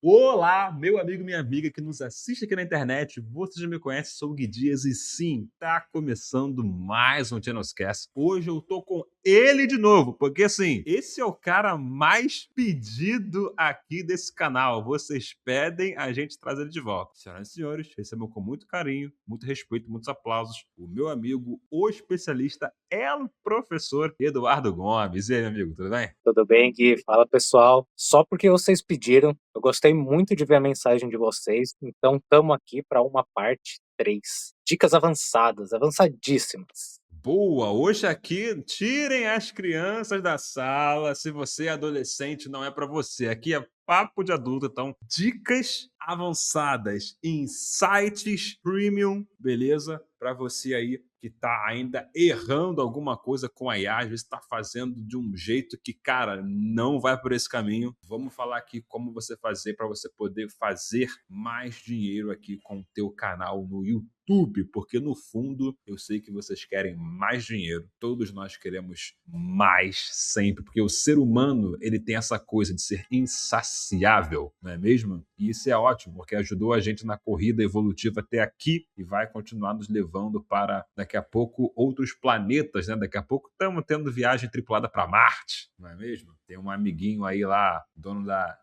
Olá, meu amigo, minha amiga que nos assiste aqui na internet. Você já me conhece, sou o Gui Dias e sim, tá começando mais um Channelscast. Hoje eu tô com ele de novo, porque assim, esse é o cara mais pedido aqui desse canal. Vocês pedem, a gente traz ele de volta. Senhoras e senhores, recebam com muito carinho, muito respeito, muitos aplausos, o meu amigo, o especialista, o professor Eduardo Gomes. E aí, meu amigo, tudo bem? Tudo bem, Gui? Fala, pessoal. Só porque vocês pediram, eu gostei muito de ver a mensagem de vocês, então estamos aqui para uma parte 3. Dicas avançadas, avançadíssimas. Boa! Hoje aqui, tirem as crianças da sala. Se você é adolescente, não é para você. Aqui é papo de adulto, então dicas avançadas, insights premium, beleza? Para você aí que tá ainda errando alguma coisa com a IA, às vezes está fazendo de um jeito que, cara, não vai por esse caminho. Vamos falar aqui como você fazer para você poder fazer mais dinheiro aqui com o teu canal no YouTube, porque no fundo eu sei que vocês querem mais dinheiro. Todos nós queremos mais sempre, porque o ser humano, ele tem essa coisa de ser insaciável, não é mesmo? E isso é ótimo, porque ajudou a gente na corrida evolutiva até aqui e vai continuar nos levando para daqui a pouco outros planetas, né? Daqui a pouco estamos tendo viagem tripulada para Marte, não é mesmo? Tem um amiguinho aí lá, dono da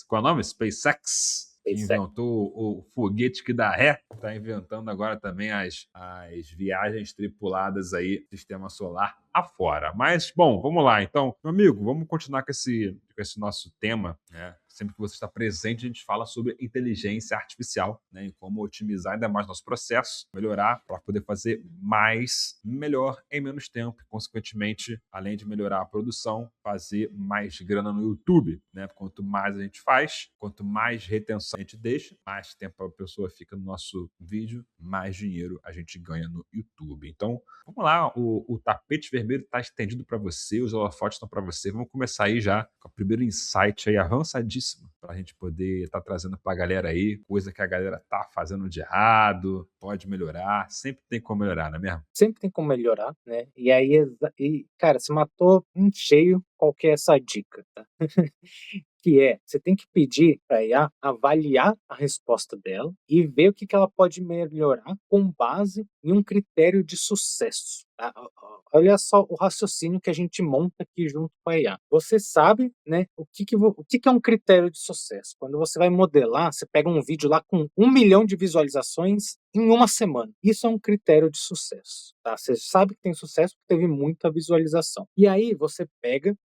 qual é o nome? SpaceX, que Isso é. inventou o foguete que dá ré, está inventando agora também as viagens tripuladas aí, sistema solar afora. Mas, bom, vamos lá. Então, meu amigo, vamos continuar com esse nosso tema, né? Sempre que você está presente, a gente fala sobre inteligência artificial, né? E como otimizar ainda mais nosso processo, melhorar para poder fazer mais, melhor em menos tempo. E, consequentemente, além de melhorar a produção, fazer mais grana no YouTube, né? Quanto mais a gente faz, quanto mais retenção a gente deixa, mais tempo a pessoa fica no nosso vídeo, mais dinheiro a gente ganha no YouTube. Então, vamos lá, o tapete vermelho está estendido para você, os holofotes estão para você. Vamos começar aí já com o primeiro insight aí avançadíssimo para a gente poder estar trazendo para a galera aí, coisa que a galera tá fazendo de errado, pode melhorar, sempre tem como melhorar, não é mesmo? Sempre tem como melhorar, né? E aí, cara, você matou em cheio qual que é essa dica, tá? Que é, você tem que pedir para a IA avaliar a resposta dela e ver o que que ela pode melhorar com base em um critério de sucesso. Tá? Olha só o raciocínio que a gente monta aqui junto com a IA. Você sabe, né, o que que é um critério de sucesso? Quando você vai modelar, você pega um vídeo lá com 1 milhão de visualizações em uma semana. Isso é um critério de sucesso. Tá? Você sabe que tem sucesso porque teve muita visualização. E aí você pega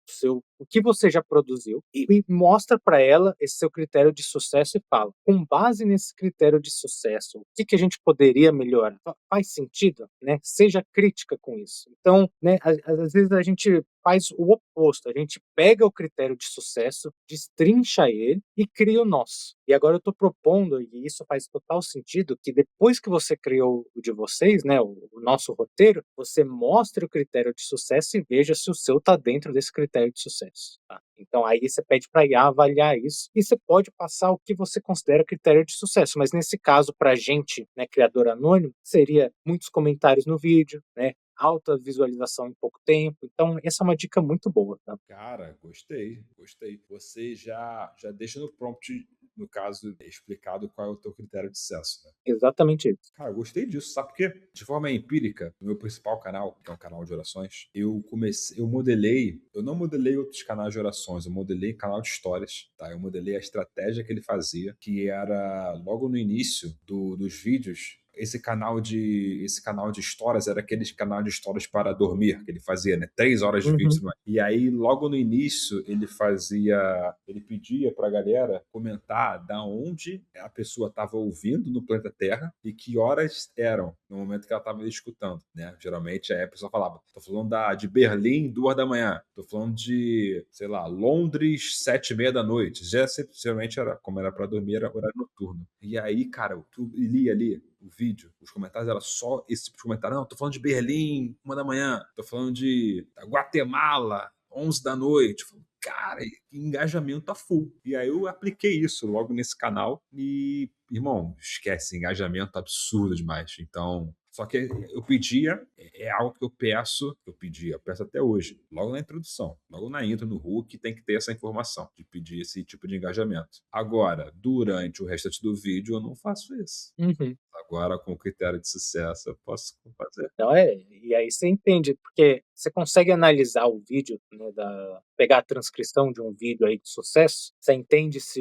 o que você já produziu e mostra para ela esse seu critério de sucesso e fala, com base nesse critério de sucesso, o que que a gente poderia melhorar? Faz sentido, né? Seja crítica com isso. Então, né, às vezes a gente faz o oposto, a gente pega o critério de sucesso, destrincha ele e cria o nosso. E agora eu estou propondo, e isso faz total sentido, que depois que você criou o de vocês, né, o nosso roteiro, você mostre o critério de sucesso e veja se o seu está dentro desse critério de sucesso. Tá? Então aí você pede para a IA avaliar isso e você pode passar o que você considera critério de sucesso. Mas nesse caso, para a gente, né, criador anônimo, seria muitos comentários no vídeo, né, alta visualização em pouco tempo. Então, essa é uma dica muito boa, tá? Cara, gostei, gostei. Você já deixa no prompt, no caso, explicado qual é o teu critério de sucesso, né? Exatamente isso. Cara, eu gostei disso, sabe por quê? De forma empírica, no meu principal canal, que é um canal de orações, eu não modelei outros canais de orações, eu modelei canal de histórias, tá? Eu modelei a estratégia que ele fazia, que era logo no início dos vídeos. Esse canal de histórias era aquele canal de histórias para dormir que ele fazia, né? 3 horas de vídeo. Uhum. E aí, logo no início, ele pedia para a galera comentar da onde a pessoa estava ouvindo no planeta Terra e que horas eram no momento que ela estava escutando, né? Geralmente aí a pessoa falava, tô falando de Berlim, 2 da manhã, tô falando de, sei lá, Londres, 7h30 da noite. Geralmente era, como era para dormir, era horário noturno. E aí, cara, tu lia ali o vídeo, os comentários era só esse tipo de comentário. Não, tô falando de Berlim, 1 da manhã. Tô falando de Guatemala, 11 da noite. Cara, engajamento tá full. E aí eu apliquei isso logo nesse canal e, irmão, esquece, engajamento absurdo demais. Então, Só que eu pedia, é algo que eu peço até hoje, logo na introdução, logo na intro, no hook, tem que ter essa informação, de pedir esse tipo de engajamento. Agora, durante o restante do vídeo, eu não faço isso. Uhum. Agora, com o critério de sucesso, eu posso fazer. Então e aí você entende, porque você consegue analisar o vídeo, né, pegar a transcrição de um vídeo aí de sucesso, você entende se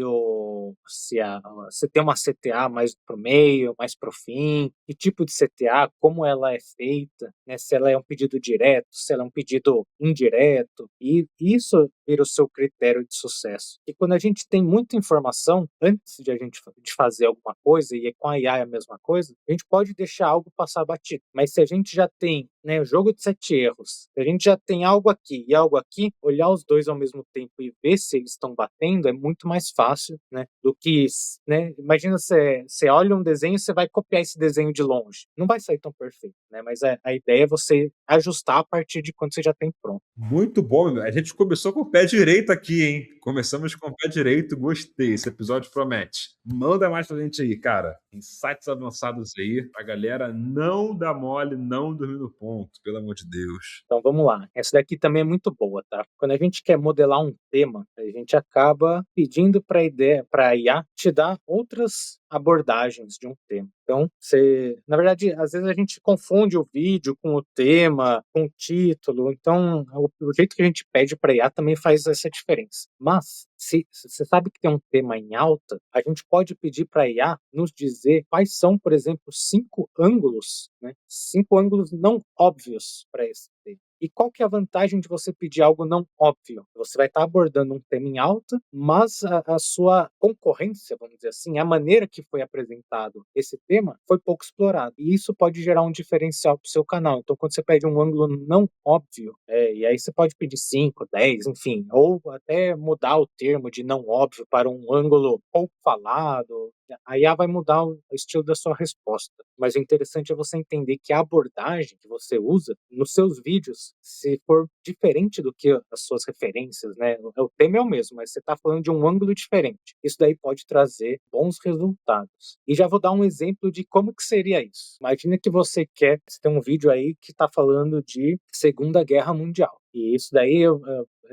tem uma CTA mais pro meio, mais pro fim, que tipo de CTA, como ela é feita, né, se ela é um pedido direto, se ela é um pedido indireto, e isso vira o seu critério de sucesso. E quando a gente tem muita informação, antes de a gente de fazer alguma coisa, e com a IA é a mesma coisa, a gente pode deixar algo passar batido. Mas se a gente já tem, né, o jogo de 7 erros, se a gente já tem algo aqui e algo aqui, olhar os dois ao mesmo tempo e ver se eles estão batendo é muito mais fácil, né, do que, né, imagina você olha um desenho e você vai copiar esse desenho de longe. Não vai sair tão perfeito, né, mas a ideia é você ajustar a partir de quando você já tem pronto. Muito bom, a gente começou com o pé direito aqui, hein? Começamos com o pé direito, gostei, esse episódio promete. Manda mais pra gente aí, cara. Insights avançados aí, pra galera não dar mole, não dormir no ponto, pelo amor de Deus. Então vamos lá. Essa daqui também é muito boa, tá? Quando a gente quer modelar um tema, a gente acaba pedindo para a IA te dar outras abordagens de um tema. Então, na verdade, às vezes a gente confunde o vídeo com o tema, com o título. Então, o jeito que a gente pede para a IA também faz essa diferença. Mas se você sabe que tem um tema em alta, a gente pode pedir para a IA nos dizer quais são, por exemplo, 5 ângulos, né? 5 ângulos não óbvios para esse tema. E qual que é a vantagem de você pedir algo não óbvio? Você vai estar abordando um tema em alta, mas a sua concorrência, vamos dizer assim, a maneira que foi apresentado esse tema foi pouco explorado. E isso pode gerar um diferencial para o seu canal. Então, quando você pede um ângulo não óbvio, e aí você pode pedir 5, 10, enfim, ou até mudar o termo de não óbvio para um ângulo pouco falado. A IA vai mudar o estilo da sua resposta. Mas o interessante é você entender que a abordagem que você usa nos seus vídeos, se for diferente do que as suas referências, né? O tema é o mesmo, mas você está falando de um ângulo diferente. Isso daí pode trazer bons resultados. E já vou dar um exemplo de como que seria isso. Imagina que você tem um vídeo aí que está falando de Segunda Guerra Mundial. E isso daí eu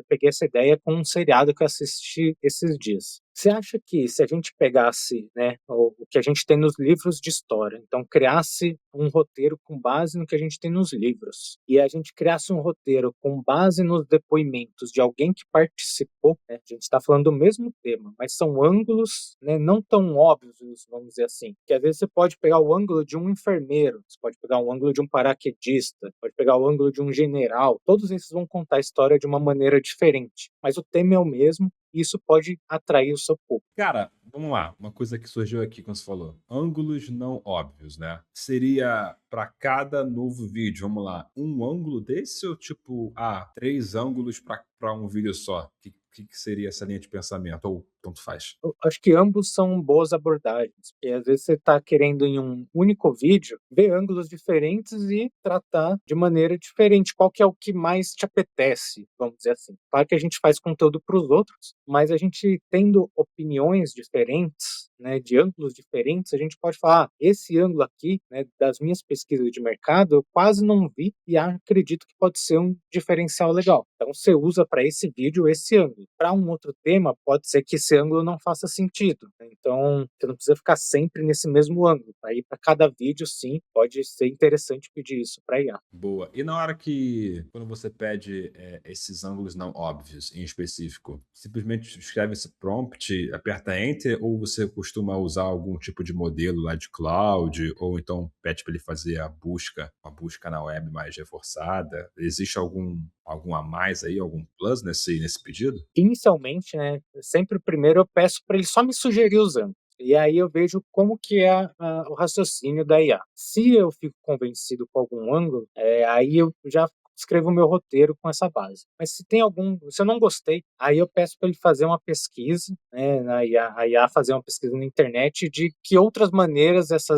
peguei essa ideia com um seriado que eu assisti esses dias. Você acha que se a gente pegasse, né, o que a gente tem nos livros de história, então criasse um roteiro com base no que a gente tem nos livros, e a gente criasse um roteiro com base nos depoimentos de alguém que participou, né, a gente está falando do mesmo tema, mas são ângulos, né, não tão óbvios, vamos dizer assim, que às vezes você pode pegar o ângulo de um enfermeiro, você pode pegar o ângulo de um paraquedista, pode pegar o ângulo de um general, todos esses vão contar a história de uma maneira diferente, mas o tema é o mesmo, e isso pode atrair o seu público. Cara, vamos lá. Uma coisa que surgiu aqui quando você falou. Ângulos não óbvios, né? Seria para cada novo vídeo, vamos lá, um ângulo desse ou tipo, 3 ângulos para um vídeo só? Que seria essa linha de pensamento? Ou tanto faz? Eu acho que ambos são boas abordagens, porque às vezes você está querendo em um único vídeo ver ângulos diferentes e tratar de maneira diferente. Qual que é o que mais te apetece, vamos dizer assim. Claro que a gente faz conteúdo para os outros, mas a gente tendo opiniões diferentes, né, de ângulos diferentes, a gente pode falar, esse ângulo aqui, né, das minhas pesquisas de mercado, eu quase não vi e acredito que pode ser um diferencial legal. Então você usa para esse vídeo esse ângulo. Para um outro tema, pode ser que esse ângulo não faça sentido, né? Então você não precisa ficar sempre nesse mesmo ângulo. Aí para cada vídeo, sim, pode ser interessante pedir isso para IA. Boa. E na hora que, quando você pede esses ângulos não óbvios, em específico, simplesmente escreve esse prompt, aperta Enter, ou você costuma usar algum tipo de modelo lá de cloud, ou então pede para ele fazer uma busca na web mais reforçada? Existe algum a mais aí, algum plus nesse pedido? Inicialmente, né, sempre primeiro eu peço para ele só me sugerir os ângulos. E aí eu vejo como que é o raciocínio da IA. Se eu fico convencido com algum ângulo, aí eu já escrevo o meu roteiro com essa base. Mas se eu não gostei, aí eu peço para ele fazer uma pesquisa, né, a IA fazer uma pesquisa na internet de que outras maneiras essa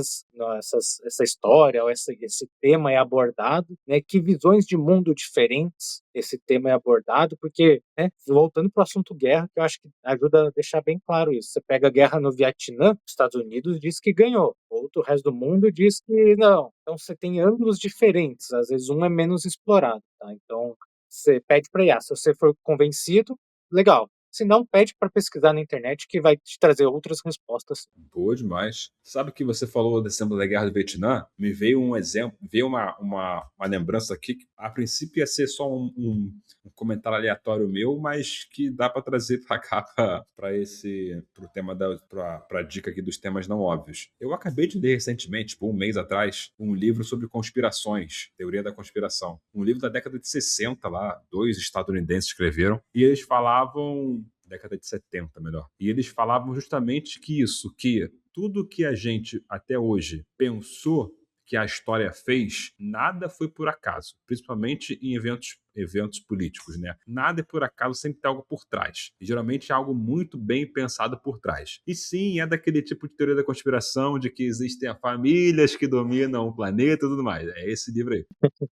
história ou esse tema é abordado, né, que visões de mundo diferentes esse tema é abordado, porque, né, voltando para o assunto guerra, que eu acho que ajuda a deixar bem claro isso. Você pega a guerra no Vietnã, os Estados Unidos diz que ganhou, o resto do mundo diz que não. Então você tem ângulos diferentes, às vezes um é menos explorado, tá? Então você pede para IA, se você for convencido, legal. Se não, pede para pesquisar na internet que vai te trazer outras respostas. Boa demais. Sabe que você falou desse exemplo da Guerra do Vietnã? Me veio um exemplo, veio uma lembrança aqui que a princípio ia ser só um comentário aleatório meu, mas que dá para trazer para cá para esse pro tema para dica aqui dos temas não óbvios. Eu acabei de ler recentemente, tipo um mês atrás, um livro sobre conspirações, teoria da conspiração. Um livro da década de 60 lá, dois estadunidenses escreveram, e eles falavam década de 70, melhor. E eles falavam justamente que tudo que a gente até hoje pensou que a história fez, nada foi por acaso, principalmente em eventos políticos, né? Nada é por acaso, sempre tem algo por trás. E geralmente é algo muito bem pensado por trás. E sim, é daquele tipo de teoria da conspiração de que existem famílias que dominam o planeta e tudo mais. É esse livro aí.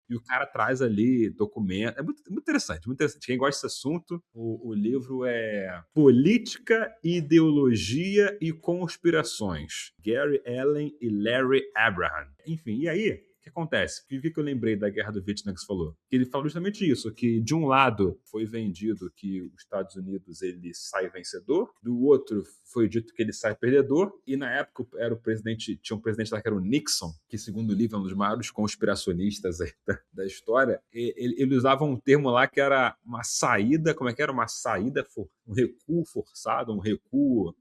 E o cara traz ali documento. É muito interessante, muito interessante. Quem gosta desse assunto, o livro é Política, Ideologia e Conspirações. Gary Allen e Larry Abraham. Enfim, e aí, o que acontece? O que eu lembrei da Guerra do Vietnã que você falou? Que ele falou justamente isso, que de um lado foi vendido que os Estados Unidos ele sai vencedor, do outro foi dito que ele sai perdedor, e na época tinha um presidente lá que era o Nixon, que segundo o livro é um dos maiores conspiracionistas aí da história, ele usava um termo lá que era uma saída, como é que era? Uma saída, um recuo forçado, um recuo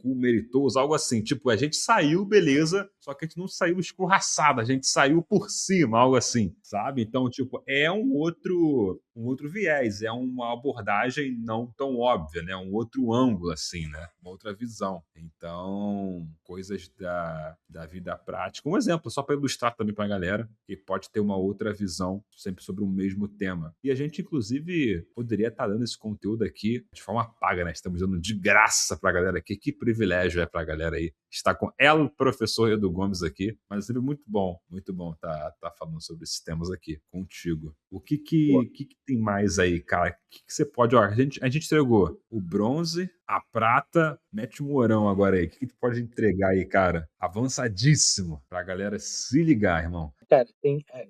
meritoso, algo assim, tipo, a gente saiu, beleza, só que a gente não saiu escorraçado, a gente saiu por cima, algo assim, sabe? Então, tipo, é um outro viés, é uma abordagem não tão óbvia, né? Um outro ângulo, assim, né? Uma outra visão. Então, coisas da vida prática. Um exemplo, só para ilustrar também para a galera, que pode ter uma outra visão sempre sobre o mesmo tema. E a gente, inclusive, poderia estar dando esse conteúdo aqui de forma paga, né? Estamos dando de graça para a galera aqui. Que privilégio é para a galera aí estar com ela, o professor Edu Gomes aqui. Mas é sempre muito bom tá falando sobre esses temas aqui contigo. O que tem mais aí, cara? O que você pode... Ó, a gente entregou o bronze, a prata, mete um morão agora aí. O que tu pode entregar aí, cara? Avançadíssimo pra galera se ligar, irmão. Cara,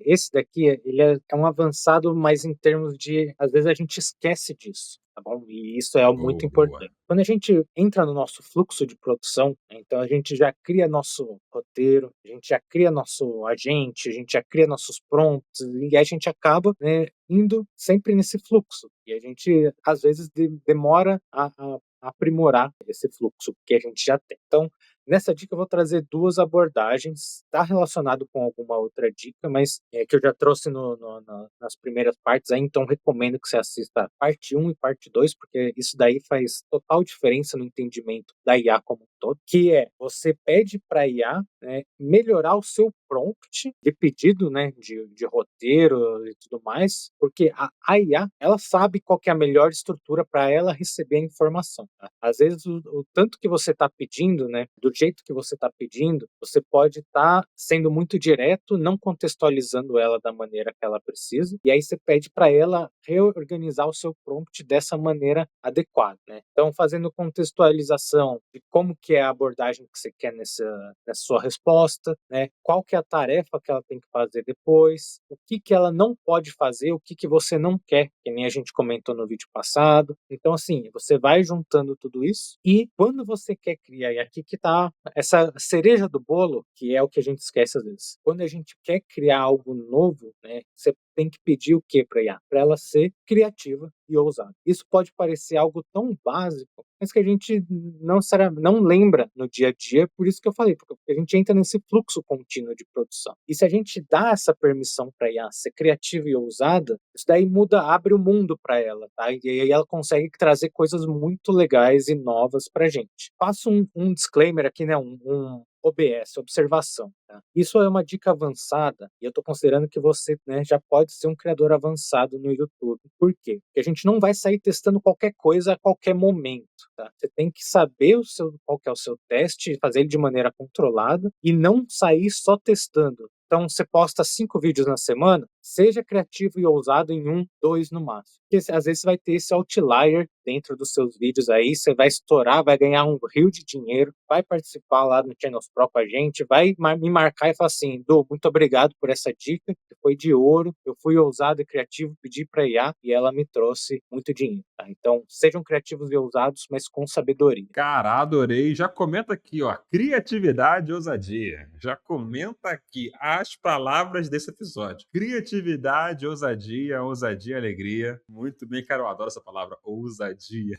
esse daqui, ele é um avançado, mas em termos de, às vezes a gente esquece disso, tá bom? E isso é muito Boa, boa. importante. Quando a gente entra no nosso fluxo de produção, né, então a gente já cria nosso roteiro, a gente já cria nosso agente, a gente já cria nossos prompts, e a gente acaba, né, indo sempre nesse fluxo. E a gente, às vezes, demora a aprimorar esse fluxo que a gente já tem. Então, nessa dica eu vou trazer duas abordagens, está relacionado com alguma outra dica, mas que eu já trouxe nas primeiras partes, aí, então recomendo que você assista parte 1 e parte 2, porque isso daí faz total diferença no entendimento da IA como um todo, que é, você pede para a IA, né, melhorar o seu prompt de pedido, né, de roteiro e tudo mais, porque a IA, ela sabe qual que é a melhor estrutura para ela receber a informação. Tá? Às vezes, o tanto que você está pedindo, né, do jeito que você está pedindo, você pode estar sendo muito direto, não contextualizando ela da maneira que ela precisa, e aí você pede para ela reorganizar o seu prompt dessa maneira adequada, né? Então, fazendo contextualização de como que é a abordagem que você quer nessa sua resposta, né? Qual que é a tarefa que ela tem que fazer depois, o que ela não pode fazer, o que você não quer, que nem a gente comentou no vídeo passado. Então, assim, você vai juntando tudo isso e quando você quer criar, e aqui que tá essa cereja do bolo, que é o que a gente esquece às vezes. Quando a gente quer criar algo novo, né, você tem que pedir o que para IA? Para ela ser criativa e ousada. Isso pode parecer algo tão básico, mas que a gente não lembra no dia a dia, por isso que eu falei, porque a gente entra nesse fluxo contínuo de produção. E se a gente dá essa permissão para a IA ser criativa e ousada, isso daí abre o mundo para ela, tá? E aí ela consegue trazer coisas muito legais e novas para a gente. Faço um disclaimer aqui, né? Um OBS, observação. Tá? Isso é uma dica avançada e eu estou considerando que você, né, já pode ser um criador avançado no YouTube. Por quê? Porque a gente não vai sair testando qualquer coisa a qualquer momento. Tá? Você tem que saber qual que é o seu teste, fazer ele de maneira controlada e não sair só testando. Então, você posta 5 vídeos na semana, seja criativo e ousado em 1, 2 no máximo. Porque às vezes você vai ter esse outlier dentro dos seus vídeos aí, você vai estourar, vai ganhar um rio de dinheiro, vai participar lá no Channels Pro com a gente, vai me marcar e falar assim: Du, muito obrigado por essa dica, que foi de ouro, eu fui ousado e criativo, pedi para IA e ela me trouxe muito dinheiro. Tá? Então, sejam criativos e ousados, mas com sabedoria. Cara, adorei. Já comenta aqui, ó, criatividade e ousadia. Já comenta aqui as palavras desse episódio. Criatividade, ousadia, ousadia, alegria. Muito bem, cara, eu adoro essa palavra, ousadia.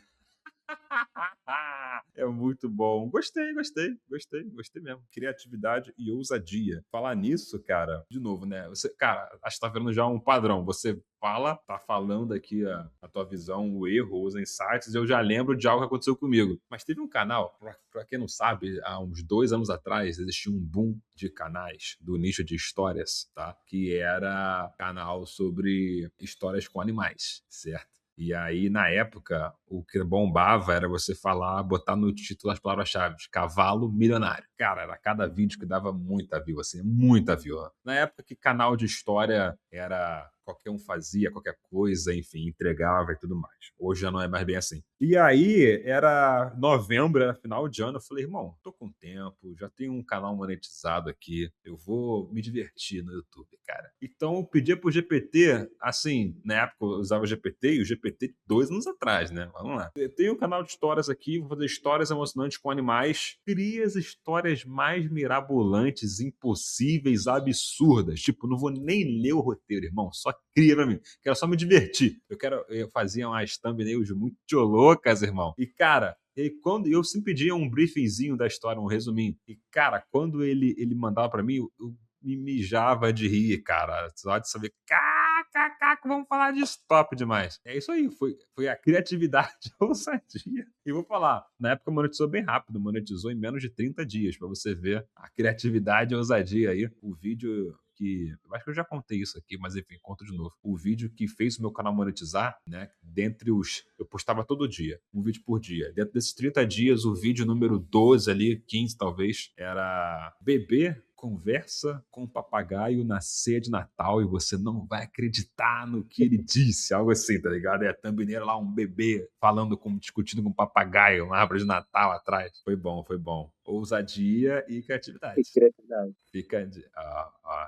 É muito bom. Gostei mesmo. Criatividade e ousadia. Falar nisso, cara, de novo, né? Cara, acho que tá vendo já um padrão. Você fala, tá falando aqui a tua visão, o erro, os insights, eu já lembro de algo que aconteceu comigo. Mas teve um canal, pra quem não sabe, há uns 2 anos atrás, existia um boom de canais do nicho de histórias, tá? Que era canal sobre histórias com animais, certo? E aí, na época, o que bombava era você falar, botar no título as palavras-chave, cavalo milionário. Cara, era cada vídeo que dava muita view, assim, muita view. Na época que canal de história era qualquer um fazia, qualquer coisa, enfim, entregava e tudo mais. Hoje já não é mais bem assim. E aí, era novembro, era final de ano, eu falei, irmão, tô com tempo, já tenho um canal monetizado aqui, eu vou me divertir no YouTube, cara. Então, eu pedia pro GPT, assim, na época eu usava o GPT, e o GPT 2 anos atrás, né? Vamos lá. Eu tenho um canal de histórias aqui, vou fazer histórias emocionantes com animais. Cria as histórias mais mirabolantes, impossíveis, absurdas. Tipo, não vou nem ler o roteiro, irmão. Só cria pra mim. Quero só me divertir. Eu fazia umas thumbnails muito loucas, irmão. E, cara, e aí, quando eu sempre pedia um briefingzinho da história, um resuminho. E, cara, quando ele mandava pra mim, eu me mijava de rir, cara. Só de saber, vamos falar disso. Top demais. É isso aí, foi a criatividade, a ousadia. E vou falar, na época monetizou bem rápido, monetizou em menos de 30 dias, pra você ver a criatividade e a ousadia aí. O vídeo que. Eu acho que eu já contei isso aqui, mas enfim, conto de novo. O vídeo que fez o meu canal monetizar, né? Dentre os. Eu postava todo dia, um vídeo por dia. Dentro desses 30 dias, o vídeo número 12 ali, 15 talvez, era bebê conversa com o papagaio na ceia de Natal e você não vai acreditar no que ele disse, algo assim, tá ligado? É a thumbnail lá, um bebê falando, discutindo com um papagaio, uma árvore de Natal atrás. Foi bom, foi bom. Ousadia e E criatividade. criatividade. Fica.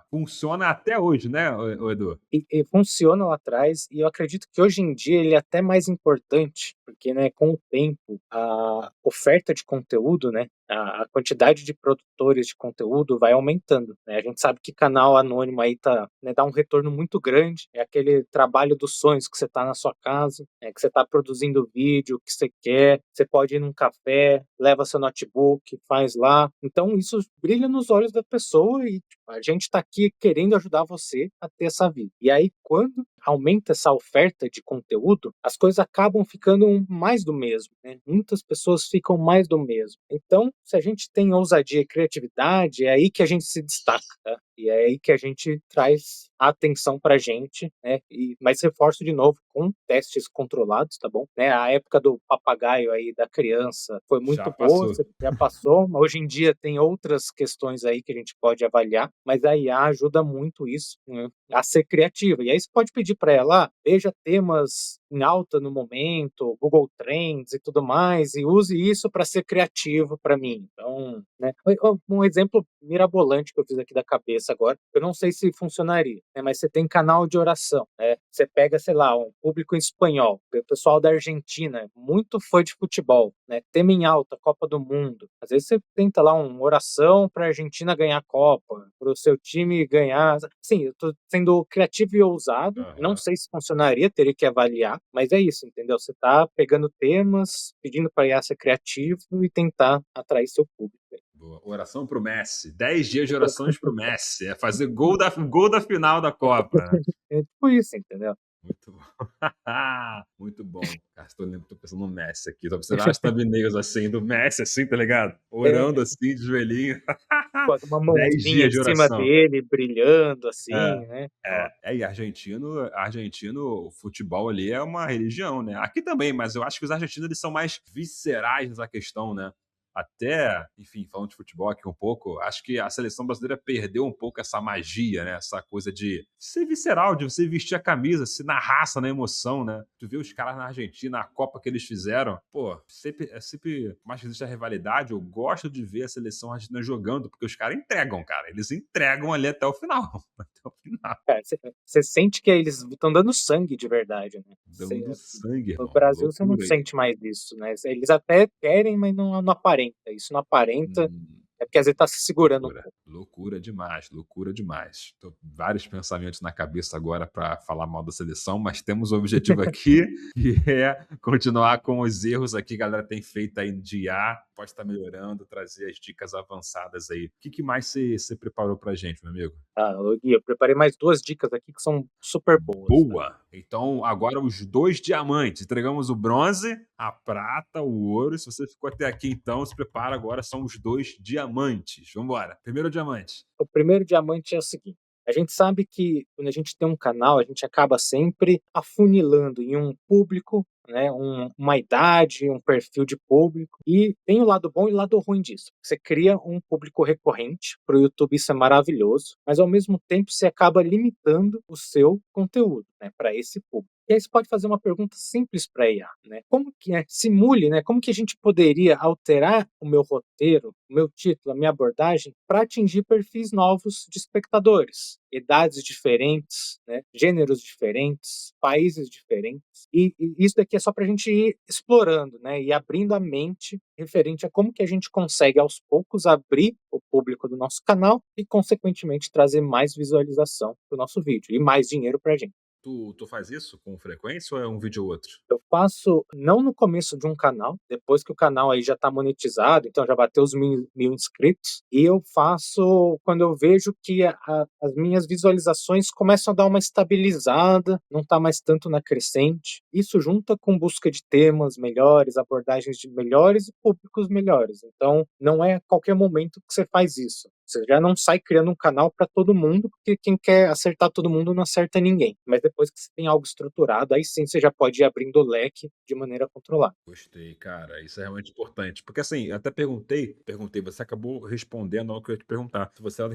Funciona até hoje, né, Edu? E funciona lá atrás, e eu acredito que hoje em dia ele é até mais importante, porque, né, com o tempo, a oferta de conteúdo, né, a quantidade de produtores de conteúdo vai aumentando, né? A gente sabe que canal anônimo aí tá, né, dá um retorno muito grande, é aquele trabalho dos sonhos que você tá na sua casa, que você tá produzindo vídeo que você quer, você pode ir num café, leva seu notebook, faz lá. Então isso brilha nos olhos da pessoa e tipo, a gente tá aqui querendo ajudar você a ter essa vida. E aí, quando aumenta essa oferta de conteúdo, as coisas acabam ficando mais do mesmo, né? Muitas pessoas ficam mais do mesmo. Então, se a gente tem ousadia e criatividade, é aí que a gente se destaca, tá? E é aí que a gente traz a atenção pra gente, né? Mas reforço de novo, com testes controlados, tá bom? Né? A época do papagaio aí da criança foi Já muito boa, passou. você já passou, mas hoje em dia tem outras questões aí que a gente pode avaliar, mas a IA ajuda muito isso, né? A ser criativa. E aí você pode pedir para ela, veja temas em alta no momento, Google Trends e tudo mais, e use isso para ser criativo para mim. Então, né, um exemplo mirabolante que eu fiz aqui da cabeça agora, eu não sei se funcionaria, né, mas você tem canal de oração, né? Você pega, sei lá, um público em espanhol, o pessoal da Argentina, muito fã de futebol, né? Tema em alta, Copa do Mundo. Às vezes você tenta lá uma oração para a Argentina ganhar a Copa, para o seu time ganhar. Sim, eu estou sendo criativo e ousado. Não Aham. sei se funcionaria, teria que avaliar, mas é isso, entendeu? Você está pegando temas, pedindo para a IA ser criativo e tentar atrair seu público. Boa. Oração pro Messi. 10 dias de orações pro Messi. É fazer gol da final da Copa, né? É tipo isso, entendeu? Muito bom. Muito bom. Cara, tô pensando no Messi aqui. Tô pensando as thumbnails assim, do Messi, assim, tá ligado? Orando É, assim, de joelhinho. com uma 10 mãozinha dias em de cima oração. dele, brilhando É, assim, né? Ó, e argentino, o futebol ali é uma religião, né? Aqui também, mas eu acho que os argentinos eles são mais viscerais nessa questão, né? Até, enfim, falando de futebol aqui um pouco, acho que a seleção brasileira perdeu um pouco essa magia, né? Essa coisa de ser visceral, de você vestir a camisa, se na raça, na emoção, né? Tu vê os caras na Argentina, a Copa que eles fizeram, pô, sempre, mais que existe a rivalidade, eu gosto de ver a seleção argentina jogando, porque os caras entregam, cara. Eles entregam ali até o final. Até o final. É, você sente que eles estão dando sangue de verdade, né? Dando sangue, No irmão. Brasil você não Loucura isso. sente mais isso, né? Eles até querem, mas não aparenta. Isso não aparenta, Hum. é porque às vezes tá se segurando um Loucura, pouco. loucura demais, loucura demais. Tô vários pensamentos na cabeça agora para falar mal da seleção, mas temos o objetivo aqui, que é continuar com os erros aqui que a galera tem feito aí de IA, pode estar melhorando, trazer as dicas avançadas aí. O que mais você preparou pra gente, meu amigo? Ah, ô Gui, eu preparei mais 2 dicas aqui que são super boas, tá? Boa! Então, agora os 2 diamantes. Entregamos o bronze, a prata, o ouro. Se você ficou até aqui, então, se prepara, agora são os 2 diamantes. Vamos embora. Primeiro diamante. O primeiro diamante é o seguinte: a gente sabe que quando a gente tem um canal, a gente acaba sempre afunilando em um público, né, uma idade, um perfil de público, e tem o lado bom e o lado ruim disso. Você cria um público recorrente, para o YouTube isso é maravilhoso, mas ao mesmo tempo você acaba limitando o seu conteúdo, né, para esse público. E aí você pode fazer uma pergunta simples para a IA, né? Como que é? Simule, né? Como que a gente poderia alterar o meu roteiro, o meu título, a minha abordagem para atingir perfis novos de espectadores, idades diferentes, né? Gêneros diferentes, países diferentes. E isso daqui é só para a gente ir explorando, né? E abrindo a mente referente a como que a gente consegue aos poucos abrir o público do nosso canal e, consequentemente, trazer mais visualização para o nosso vídeo e mais dinheiro para a gente. Tu faz isso com frequência ou é um vídeo ou outro? Eu faço não no começo de um canal, depois que o canal aí já está monetizado, então já bateu os mil inscritos, e eu faço quando eu vejo que as minhas visualizações começam a dar uma estabilizada, não está mais tanto na crescente. Isso junta com busca de temas melhores, abordagens de melhores e públicos melhores. Então, não é a qualquer momento que você faz isso. Você já não sai criando um canal para todo mundo, porque quem quer acertar todo mundo não acerta ninguém. Mas depois que você tem algo estruturado, aí sim você já pode ir abrindo o leque de maneira controlada. Gostei, cara. Isso é realmente importante. Porque assim, eu até perguntei, você acabou respondendo ao que eu ia te perguntar. Se você é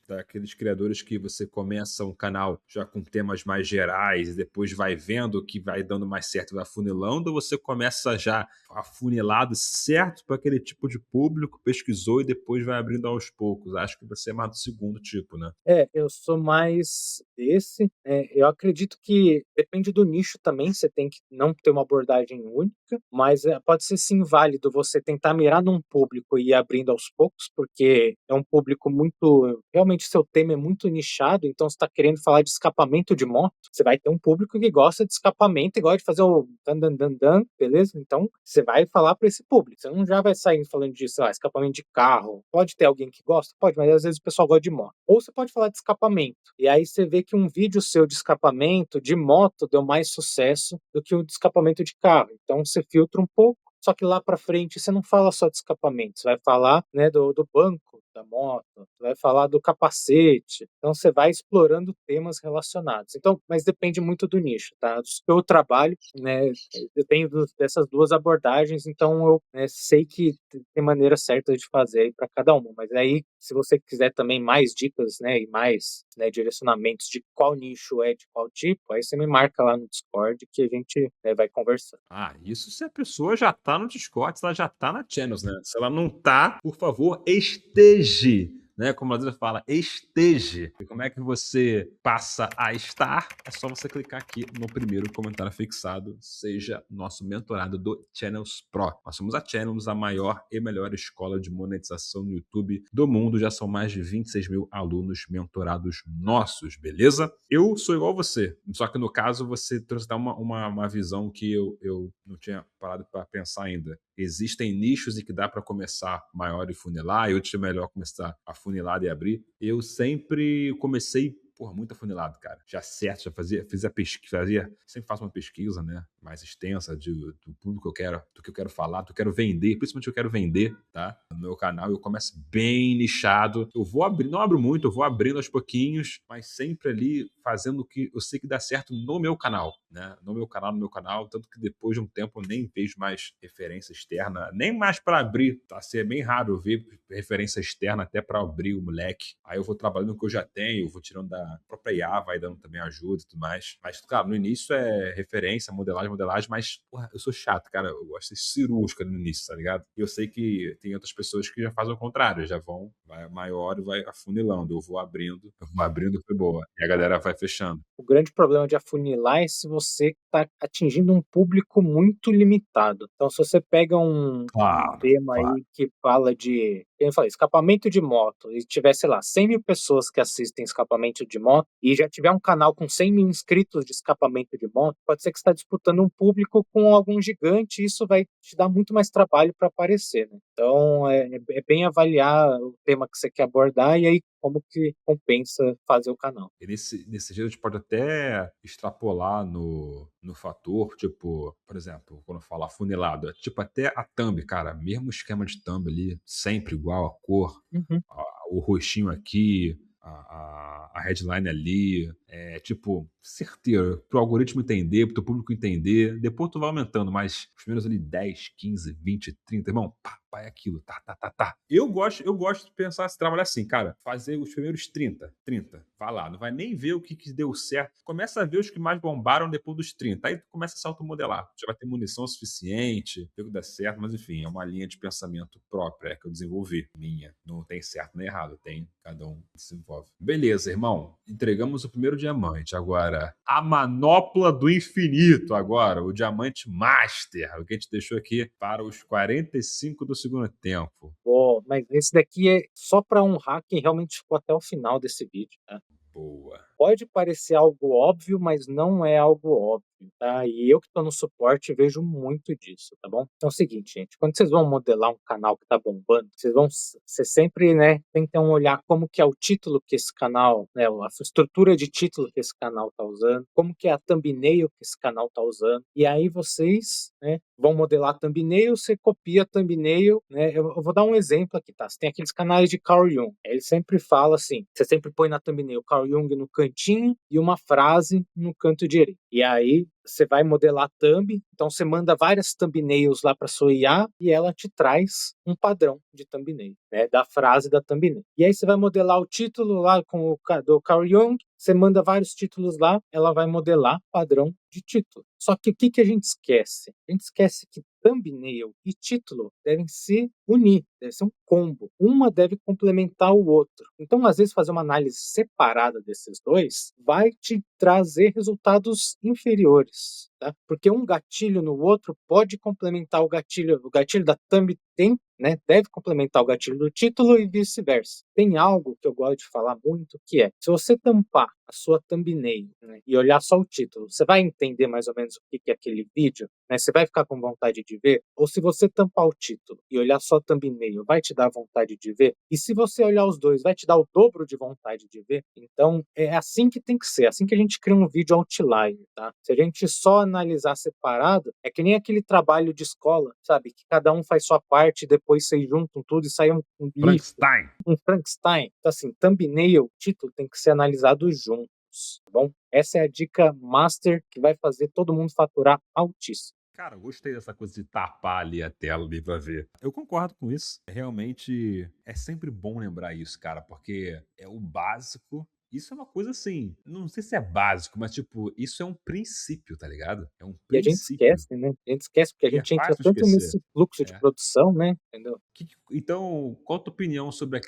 daqueles criadores que você começa um canal já com temas mais gerais e depois vai vendo que vai dando mais certo, vai afunilando, ou você começa já afunilado certo para aquele tipo de público, pesquisou e depois vai abrindo aos poucos. Acho que você é mais do segundo tipo, né? É, eu sou mais desse. Eu acredito que depende do nicho também, você tem que não ter uma abordagem única, mas pode ser sim válido você tentar mirar num público e ir abrindo aos poucos, porque é um público muito. Realmente, seu tema é muito nichado, então você está querendo falar de escapamento de moto, você vai ter um público que gosta de escapamento e gosta de fazer o dan dan dan dan, beleza? Então você vai falar para esse público, você não já vai sair falando de, sei lá, escapamento de carro. Pode ter alguém que gosta? Pode, mas às vezes o pessoal gosta de moto. Ou você pode falar de escapamento. E aí você vê que um vídeo seu de escapamento, de moto, deu mais sucesso do que o de escapamento de carro. Então você filtra um pouco, só que lá para frente você não fala só de escapamento, você vai falar, né, do banco da moto, você vai falar do capacete. Então você vai explorando temas relacionados. Então, mas depende muito do nicho, tá? Do seu trabalho, né? Eu tenho dessas duas abordagens, então eu, né, sei que tem maneira certa de fazer aí para cada uma. Mas aí, se você quiser também mais dicas, né, e mais, né, direcionamentos de qual nicho é de qual tipo, aí você me marca lá no Discord que a gente, né, vai conversando. Ah, isso se a pessoa já tá no Discord, se ela já tá na Channels, né? Se ela não tá, por favor, esteja, né? Como a Brasília fala, esteja. E como é que você passa a estar? É só você clicar aqui no primeiro comentário fixado, seja nosso mentorado do Channels Pro. Nós somos a Channels, a maior e melhor escola de monetização no YouTube do mundo. Já são mais de 26 mil alunos mentorados nossos, beleza? Eu sou igual você, só que no caso você trouxe até uma visão que eu não tinha parado para pensar ainda. Existem nichos em que dá para começar maior e funilar, e outros é melhor começar afunilado e abrir. Eu sempre comecei porra, muito afunilado, cara. Já certo, fiz a pesquisa, sempre faço uma pesquisa, né, mais extensa do público que eu quero, do que eu quero falar, do que eu quero vender, principalmente o que eu quero vender, tá? No meu canal eu começo bem nichado. Eu vou abrir, não abro muito, eu vou abrindo aos pouquinhos, mas sempre ali fazendo o que eu sei que dá certo no meu canal, né? No meu canal, tanto que depois de um tempo eu nem vejo mais referência externa, nem mais para abrir, tá? Assim, é bem raro eu ver referência externa até para abrir o moleque. Aí eu vou trabalhando com o que eu já tenho, vou tirando da própria IA, vai dando também ajuda e tudo mais. Mas, claro, no início é referência, modelagem, mas, porra, eu sou chato, cara. Eu gosto de ser cirúrgico ali no início, tá ligado? E eu sei que tem outras pessoas que já fazem o contrário, já vão, vai maior e vai afunilando. Eu vou abrindo, foi boa. E a galera vai fechando. O grande problema de afunilar é se você está atingindo um público muito limitado. Então, se você pega um Claro, tema claro. aí que fala de, como eu falei, escapamento de moto, e tiver, sei lá, 100 mil pessoas que assistem escapamento de moto, e já tiver um canal com 100 mil inscritos de escapamento de moto, pode ser que você está disputando um público com algum gigante, e isso vai te dar muito mais trabalho para aparecer, né? Então, é bem avaliar o tema que você quer abordar e aí como que compensa fazer o canal. E nesse jeito a gente pode até extrapolar no fator, tipo, por exemplo, quando eu falo afunilado, é tipo até a thumb, cara, mesmo esquema de thumb ali, sempre igual, a cor, Uhum. o rostinho aqui, a headline ali, é tipo, certeiro, pro algoritmo entender, pro teu público entender, depois tu vai aumentando, mas os primeiros ali 10, 15, 20, 30, irmão, pá, pá, é aquilo, tá. Eu gosto de pensar, se trabalhar assim, cara, fazer os primeiros 30, vai lá, não vai nem ver o que deu certo, começa a ver os que mais bombaram depois dos 30, aí tu começa a se automodelar, já vai ter munição suficiente, ver o que dá certo, mas enfim, é uma linha de pensamento própria que eu desenvolvi, minha, não tem certo nem errado, tem, cada um se envolve. Beleza, irmão, entregamos o primeiro diamante, agora, a manopla do infinito, agora, o diamante master, o que a gente deixou aqui para os 45 do segundo tempo. Pô, mas esse daqui é só para honrar quem realmente ficou até o final desse vídeo, tá? Boa. Pode parecer algo óbvio, mas não é algo óbvio, tá? E eu que estou no suporte vejo muito disso, tá bom? Então é o seguinte, gente, quando vocês vão modelar um canal que tá bombando, você sempre, né, tem que ter um olhar como que é o título que esse canal, né, a estrutura de título que esse canal tá usando, como que é a thumbnail que esse canal tá usando, e aí vocês, né, vão modelar a thumbnail, você copia a thumbnail, né? Eu vou dar um exemplo aqui, tá? Você tem aqueles canais de Carl Jung, ele sempre fala assim, você sempre põe na thumbnail Carl Jung no cantinho e uma frase no canto direito. E aí você vai modelar a thumb, então você manda várias thumbnails lá para sua IA e ela te traz um padrão de thumbnail, né, da frase da thumbnail. E aí você vai modelar o título lá com do Carl Jung, você manda vários títulos lá, ela vai modelar padrão de título. Só que o que a gente esquece? A gente esquece que thumbnail e título devem se unir, deve ser um combo. Uma deve complementar o outro. Então, às vezes, fazer uma análise separada desses dois vai te trazer resultados inferiores, tá? Porque um gatilho no outro pode complementar o gatilho da thumb tem, né, deve complementar o gatilho do título e vice-versa. Tem algo que eu gosto de falar muito, que é, se você tampar a sua thumbnail, né, e olhar só o título, você vai entender mais ou menos o que é aquele vídeo, né? Você vai ficar com vontade de ver, ou se você tampar o título e olhar só a thumbnail, vai te dar vontade de ver, e se você olhar os dois, vai te dar o dobro de vontade de ver. Então, é assim que tem que ser, assim que a gente cria um vídeo outlier, tá? Se a gente só analisar separado, é que nem aquele trabalho de escola, sabe? Que cada um faz sua parte, depois vocês juntam tudo e sai um lixo, Frankenstein. um Frankenstein. Então, assim, thumbnail, título tem que ser analisado juntos, tá bom? Essa é a dica master que vai fazer todo mundo faturar altíssimo. Cara, eu gostei dessa coisa de tapar ali a tela ali pra ver. Eu concordo com isso. Realmente é sempre bom lembrar isso, cara, porque é o básico. Isso é uma coisa assim, não sei se é básico, mas tipo, isso é um princípio, tá ligado? É um E a gente princípio. esquece, né? A gente esquece porque a E é gente entra fácil tanto esquecer. nesse fluxo de É. produção, né? Entendeu? Então, qual a tua opinião sobre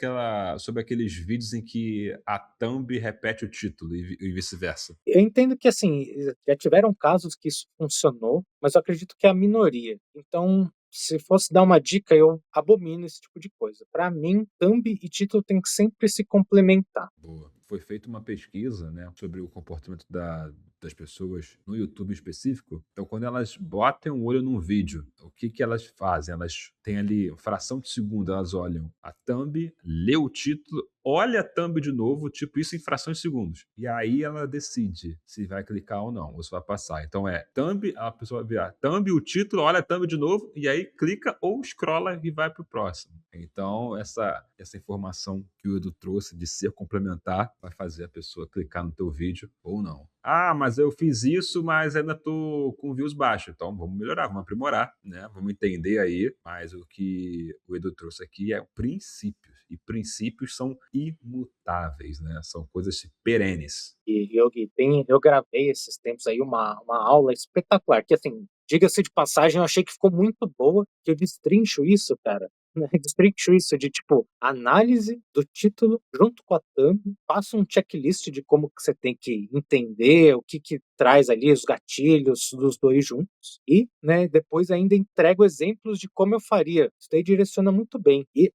sobre aqueles vídeos em que a thumb repete o título e vice-versa? Eu entendo que, assim, já tiveram casos que isso funcionou, mas eu acredito que é a minoria. Então, se fosse dar uma dica, eu abomino esse tipo de coisa. Para mim, thumb e título tem que sempre se complementar. Boa. foi feita uma pesquisa, né, sobre o comportamento das pessoas no YouTube em específico. Então, quando elas botam o olho num vídeo, o que que elas fazem? Elas têm ali fração de segundo, elas olham a thumb, lê o título, olha a thumb de novo, tipo isso em frações de segundos. E aí ela decide se vai clicar ou não, ou se vai passar. Então é thumb, a pessoa vai ver a thumb, o título, olha a thumb de novo, e aí clica ou scrolla e vai para o próximo. Então, essa informação que o Edu trouxe de ser complementar vai fazer a pessoa clicar no teu vídeo ou não. Ah, mas eu fiz isso, mas ainda tô com views baixos. Então vamos melhorar, vamos aprimorar, né? Vamos entender aí. Mas o que o Edu trouxe aqui é princípios. E princípios são imutáveis, né? São coisas perenes. E Yogi, eu gravei esses tempos aí uma aula espetacular, que assim, diga-se de passagem, eu achei que ficou muito boa, que eu destrincho isso, cara. Né? Destrincho isso de tipo análise do título junto com a thumb, faço um checklist de como que você tem que entender, o que que traz ali os gatilhos dos dois juntos e, né, depois ainda entrego exemplos de como eu faria. Isso daí direciona muito bem. E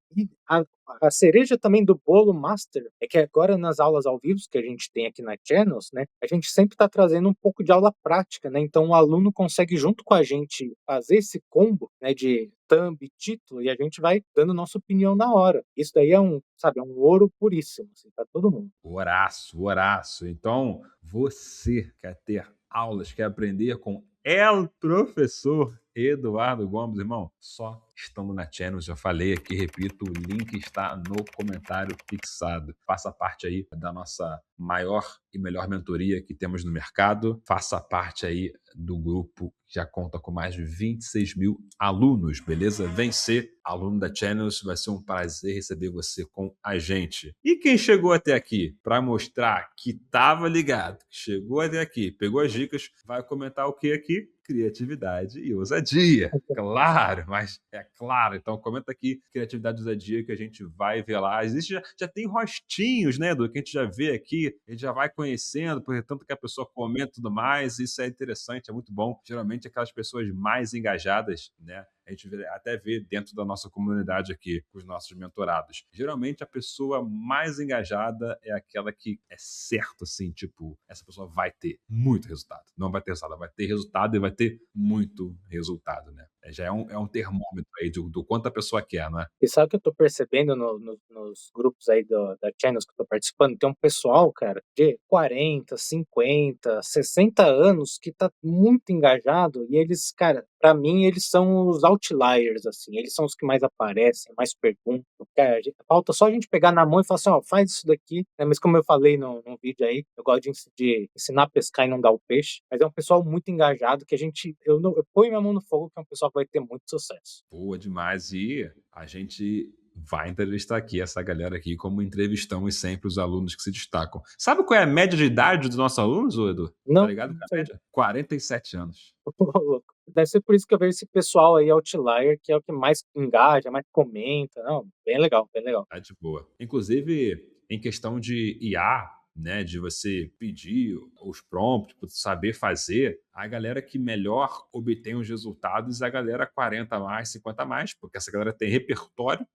a cereja também do bolo master é que agora nas aulas ao vivo que a gente tem aqui na Channels, né, a gente sempre está trazendo um pouco de aula prática, né? Então o aluno consegue junto com a gente fazer esse combo, né, de thumb e título e a gente vai dando nossa opinião na hora. Isso daí é um, sabe, é um ouro puríssimo, assim, para todo mundo. Oraço, oraço. Então, você quer ter aulas, quer aprender com El Professor Eduardo Gomes, irmão? Só estando na Channel, já falei aqui, repito, o link está no comentário fixado. Faça parte aí da nossa maior e melhor mentoria que temos no mercado. Faça parte aí do grupo que já conta com mais de 26 mil alunos, beleza? Vem ser aluno da Channels, vai ser um prazer receber você com a gente. E quem chegou até aqui para mostrar que estava ligado, chegou até aqui, pegou as dicas, vai comentar o que aqui? Criatividade e ousadia. Claro, mas é claro. Então comenta aqui criatividade e ousadia que a gente vai ver lá. Existe já tem rostinhos, né, do que a gente já vê aqui, a gente já vai conhecendo, porque tanto que a pessoa comenta e tudo mais, isso é interessante, é muito bom. Geralmente aquelas pessoas mais engajadas, né, a gente até vê dentro da nossa comunidade aqui, com os nossos mentorados. Geralmente a pessoa mais engajada é aquela que é certo, assim, tipo, essa pessoa vai ter muito resultado. Não vai ter resultado, ela vai ter resultado e vai ter muito resultado, né? Já é um termômetro aí do quanto a pessoa quer, não é? E sabe o que eu tô percebendo nos grupos aí da Channels que eu tô participando? Tem um pessoal, cara, de 40, 50, 60 anos que tá muito engajado e eles, cara, pra mim eles são os outliers, assim. Eles são os que mais aparecem, mais perguntam. Cara, falta só a gente pegar na mão e falar assim, ó, faz isso daqui. Né? Mas como eu falei no vídeo aí, eu gosto de ensinar a pescar e não dar o peixe. Mas é um pessoal muito engajado que a gente, eu ponho minha mão no fogo que é um pessoal que vai ter muito sucesso. Boa demais. E a gente vai entrevistar aqui essa galera aqui, como entrevistamos sempre os alunos que se destacam. Sabe qual é a média de idade dos nossos alunos, ô Edu? Tá Não, ligado não com a sei. média? 47 anos. Ô, louco. Deve ser por isso que eu vejo esse pessoal aí, outlier, que é o que mais engaja, mais comenta. Não, bem legal, bem legal. Tá de boa. Inclusive, em questão de IA, né, de você pedir os prompts, saber fazer, a galera que melhor obtém os resultados é a galera 40 a mais, 50 a mais, porque essa galera tem repertório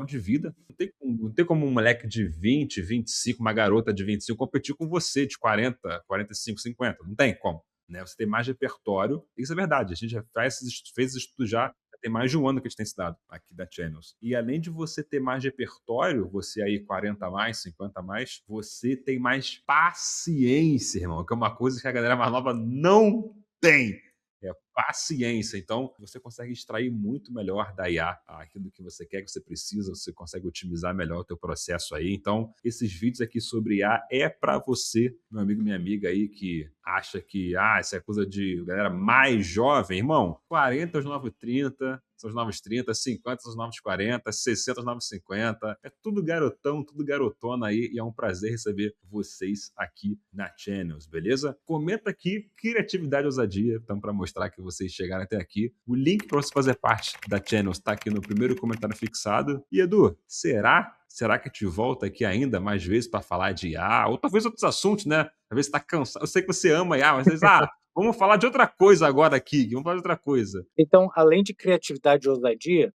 de vida. Não tem como um moleque de 20, 25, uma garota de 25 competir com você de 40, 45, 50. Não tem como. Né? Você tem mais repertório, isso é verdade. A gente já fez esse estudo já tem mais de um ano que a gente tem estudado aqui da Channels. E além de você ter mais repertório, você aí 40 a mais, 50 a mais, você tem mais paciência, irmão, que é uma coisa que a galera mais nova não tem. É paciência. Então, você consegue extrair muito melhor da IA aquilo que você quer, que você precisa, você consegue otimizar melhor o teu processo aí. Então, esses vídeos aqui sobre IA é para você, meu amigo, minha amiga aí, que acha que essa é coisa de galera mais jovem. Irmão, 40 aos novos 30, são os novos 30, 50 são os novos 40, 60 são os novos 50. É tudo garotão, tudo garotona aí e é um prazer receber vocês aqui na Channels, beleza? Comenta aqui criatividade e ousadia, então para mostrar que vocês chegaram até aqui. O link para você fazer parte da Channels está aqui no primeiro comentário fixado. E Edu, Será que a gente volta aqui ainda mais vezes para falar de IA? Ou talvez outros assuntos, né? Talvez você está cansado. Eu sei que você ama IA, mas às vezes, Vamos falar de outra coisa agora aqui. Vamos falar de outra coisa. Então, além de criatividade e ousadia,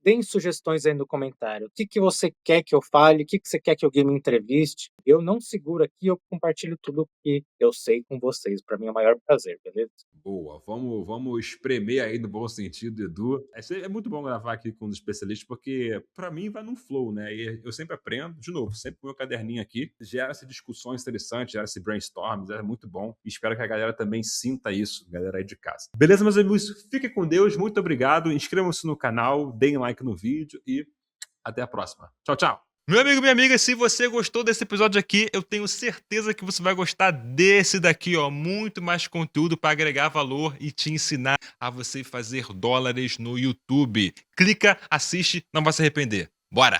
deem sugestões aí no comentário. O que, que você quer que eu fale? O que, que você quer que alguém me entreviste? Eu não seguro aqui, eu compartilho tudo que eu sei com vocês. Para mim é o maior prazer, beleza? Boa, vamos espremer aí no bom sentido, Edu. É muito bom gravar aqui com os especialistas, porque para mim vai num flow, né? E eu sempre aprendo, de novo, sempre com o meu caderninho aqui, gera-se discussões interessantes, gera-se brainstorms, é muito bom. E espero que a galera também sinta isso, galera aí de casa. Beleza, meus amigos? Fiquem com Deus, muito obrigado. Inscrevam-se no canal, deem like no vídeo e até a próxima. Tchau, tchau. Meu amigo, minha amiga, se você gostou desse episódio aqui, eu tenho certeza que você vai gostar desse daqui, ó. Muito mais conteúdo para agregar valor e te ensinar a você fazer dólares no YouTube. Clica, assiste, não vai se arrepender. Bora!